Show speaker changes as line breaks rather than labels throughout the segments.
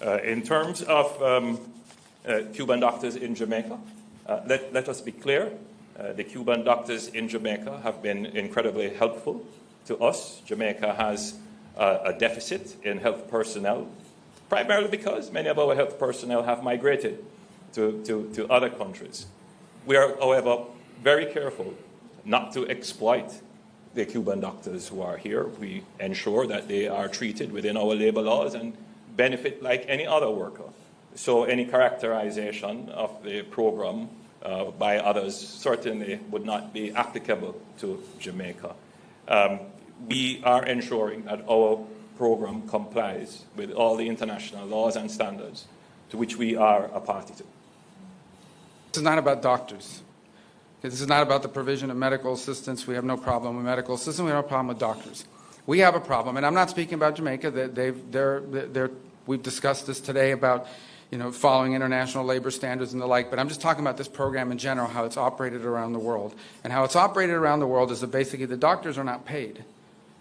In terms of Cuban doctors in Jamaica, let us be clear. The Cuban doctors in Jamaica have been incredibly helpful to us. Jamaica has a deficit in health personnel, primarily because many of our health personnel have migrated to other countries. We are, however, very careful not to exploit the Cuban doctors who are here. We ensure that they are treated within our labor laws and benefit like any other worker. So any characterization of the program by others certainly would not be applicable to Jamaica. We are ensuring that our program complies with all the international laws and standards to which we are a party to.
This is not about doctors. This is not about the provision of medical assistance. We have no problem with medical assistance. We have no problem with doctors. We have a problem, and I'm not speaking about Jamaica. We've discussed this today about following international labor standards and the like, but I'm just talking about this program in general, how it's operated around the world. And how it's operated around the world is that basically the doctors are not paid.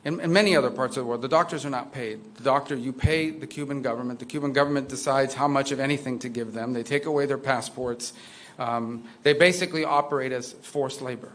In many other parts of the world, the doctors are not paid. You pay the Cuban government. The Cuban government decides how much of anything to give them. They take away their passports. They basically operate as forced labor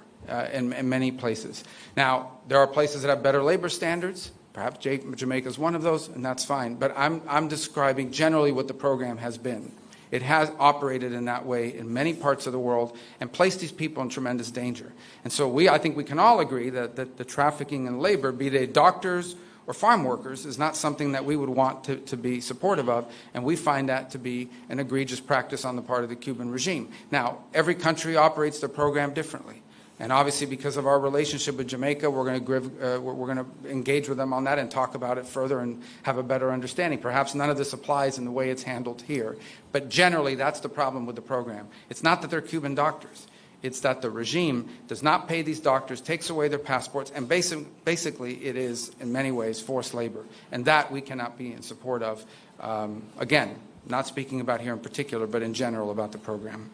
in many places. Now, there are places that have better labor standards. Perhaps Jamaica is one of those, and that's fine. But I'm describing generally what the program has been. It has operated in that way in many parts of the world and placed these people in tremendous danger. And so I think we can all agree that the trafficking in labor, be they doctors or farm workers, is not something that we would want to be supportive of, and we find that to be an egregious practice on the part of the Cuban regime. Now, every country operates their program differently. And obviously, because of our relationship with Jamaica, we're going to engage with them on that and talk about it further and have a better understanding. Perhaps none of this applies in the way it's handled here. But generally, that's the problem with the program. It's not that they're Cuban doctors. It's that the regime does not pay these doctors, takes away their passports, and basically it is, in many ways, forced labor. And that we cannot be in support of. Again, not speaking about here in particular, but in general about the program.